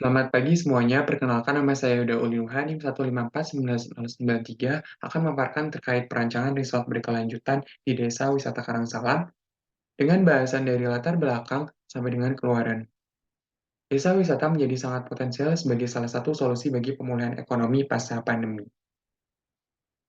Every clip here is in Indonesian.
Selamat pagi semuanya, perkenalkan nama saya Yuda Uliuhan, NIM 1541993 akan memaparkan terkait perancangan resort berkelanjutan di Desa Wisata Karangsalam dengan bahasan dari latar belakang sampai dengan keluaran. Desa wisata menjadi sangat potensial sebagai salah satu solusi bagi pemulihan ekonomi pasca pandemi.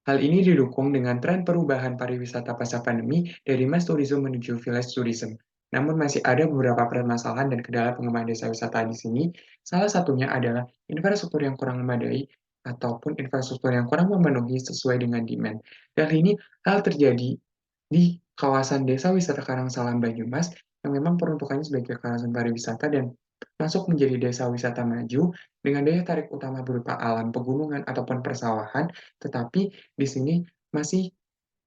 Hal ini didukung dengan tren perubahan pariwisata pasca pandemi dari mass tourism menuju village tourism. Namun masih ada beberapa permasalahan dan kendala pengembangan desa wisata di sini. Salah satunya adalah infrastruktur yang kurang memadai ataupun infrastruktur yang kurang memenuhi sesuai dengan demand. Dan ini hal terjadi di kawasan desa wisata Karangsalam Banyumas yang memang peruntukannya sebagai kawasan pariwisata dan masuk menjadi desa wisata maju dengan daya tarik utama berupa alam pegunungan ataupun persawahan, tetapi di sini masih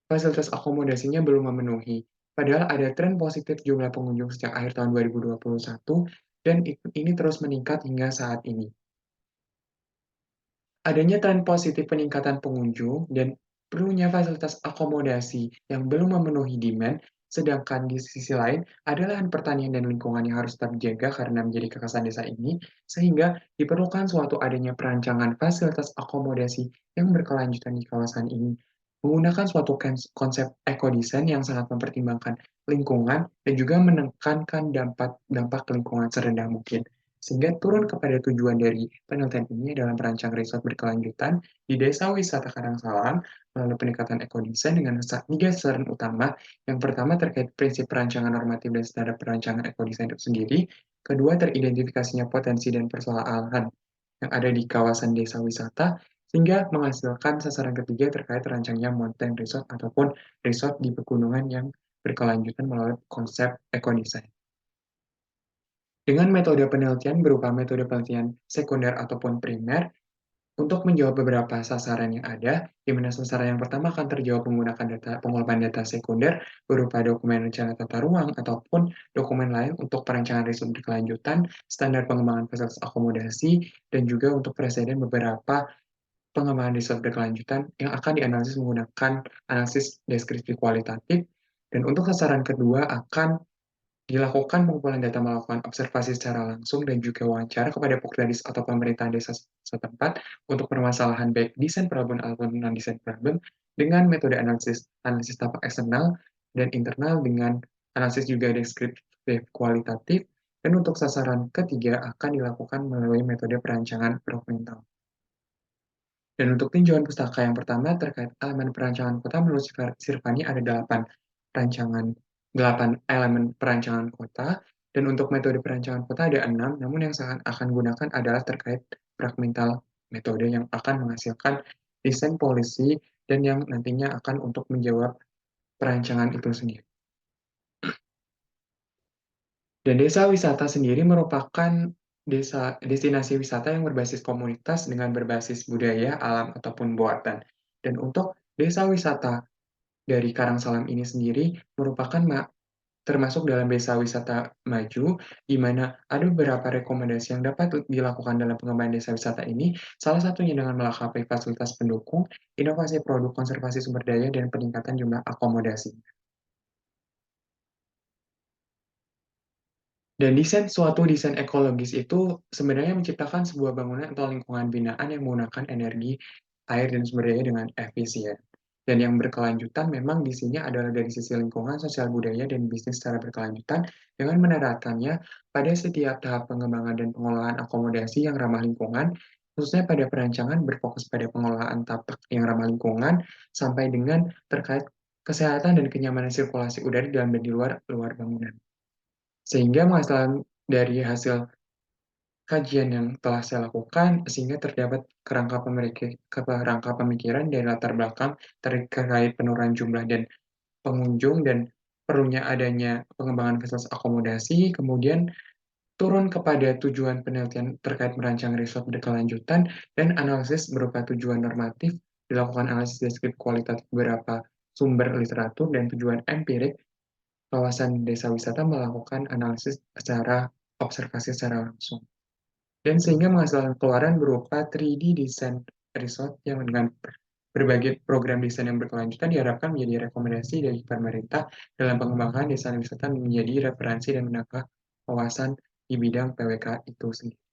fasilitas akomodasinya belum memenuhi. Padahal ada tren positif jumlah pengunjung sejak akhir tahun 2021 dan ini terus meningkat hingga saat ini. Adanya tren positif peningkatan pengunjung dan perlunya fasilitas akomodasi yang belum memenuhi demand, sedangkan di sisi lain ada lahan pertanian dan lingkungan yang harus tetap dijaga karena menjadi kekhasan desa ini, sehingga diperlukan suatu adanya perancangan fasilitas akomodasi yang berkelanjutan di kawasan ini. Menggunakan suatu konsep ekodesain yang sangat mempertimbangkan lingkungan dan juga menekankan dampak dampak lingkungan serendah mungkin. Sehingga turun kepada tujuan dari penelitian ini dalam merancang resort berkelanjutan di Desa Wisata Karangsalam melalui peningkatan ekodesain dengan tiga sasaran utama. Yang pertama terkait prinsip perancangan normatif dan standar perancangan ekodesain itu sendiri. Kedua, teridentifikasinya potensi dan persoalan yang ada di kawasan desa wisata, sehingga menghasilkan sasaran ketiga terkait terancangnya mountain resort ataupun resort di pegunungan yang berkelanjutan melalui konsep ekodesain. Dengan metode penelitian berupa metode penelitian sekunder ataupun primer, untuk menjawab beberapa sasaran yang ada, di mana sasaran yang pertama akan terjawab menggunakan pengolahan data sekunder berupa dokumen rencana tata ruang ataupun dokumen lain untuk perencanaan riset berkelanjutan, standar pengembangan fasilitas akomodasi, dan juga untuk presiden beberapa pengembangan riset berkelanjutan yang akan dianalisis menggunakan analisis deskripsi kualitatif. Dan untuk sasaran kedua akan dilakukan pengumpulan data melakukan observasi secara langsung dan juga wawancara kepada Pokdadis atau pemerintah desa setempat untuk permasalahan baik desain problem ataupun non-desain problem dengan metode analisis analisis tampak eksternal dan internal dengan analisis juga deskriptif kualitatif, dan untuk sasaran ketiga akan dilakukan melalui metode perancangan dokumental. Dan untuk tinjauan pustaka yang pertama terkait elemen perancangan kota menurut Sirvani ada 8 elemen perancangan kota, dan untuk metode perancangan kota ada 6, namun yang saya akan gunakan adalah terkait fragmental metode yang akan menghasilkan desain polisi dan yang nantinya akan untuk menjawab perancangan itu sendiri. Dan desa wisata sendiri merupakan destinasi wisata yang berbasis komunitas dengan berbasis budaya, alam, ataupun buatan. Dan untuk desa wisata dari Karangsalam ini sendiri merupakan termasuk dalam desa wisata maju, di mana ada beberapa rekomendasi yang dapat dilakukan dalam pengembangan desa wisata ini, salah satunya dengan melengkapi fasilitas pendukung, inovasi produk konservasi sumber daya, dan peningkatan jumlah akomodasi. Dan suatu desain ekologis itu sebenarnya menciptakan sebuah bangunan atau lingkungan binaan yang menggunakan energi, air, dan sumber daya dengan efisien. Dan yang berkelanjutan memang di sini adalah dari sisi lingkungan, sosial budaya, dan bisnis secara berkelanjutan dengan menerapkannya pada setiap tahap pengembangan dan pengelolaan akomodasi yang ramah lingkungan, khususnya pada perancangan berfokus pada pengelolaan tapak yang ramah lingkungan, sampai dengan terkait kesehatan dan kenyamanan sirkulasi udara di dalam dan di luar bangunan. Sehingga menghasilkan dari hasil kajian yang telah saya lakukan, sehingga terdapat kerangka pemikiran dari latar belakang terkait penurunan jumlah dan pengunjung dan perlunya adanya pengembangan fasilitas akomodasi, kemudian turun kepada tujuan penelitian terkait merancang resort berkelanjutan, dan analisis berupa tujuan normatif, dilakukan analisis deskripsi kualitatif beberapa sumber literatur, dan tujuan empirik kawasan desa wisata melakukan analisis secara observasi secara langsung. Dan sehingga menghasilkan keluaran berupa 3D desain resort yang dengan berbagai program desain yang berkelanjutan diharapkan menjadi rekomendasi dari pemerintah dalam pengembangan desa wisata menjadi referensi dan menambah wawasan di bidang PWK itu sendiri.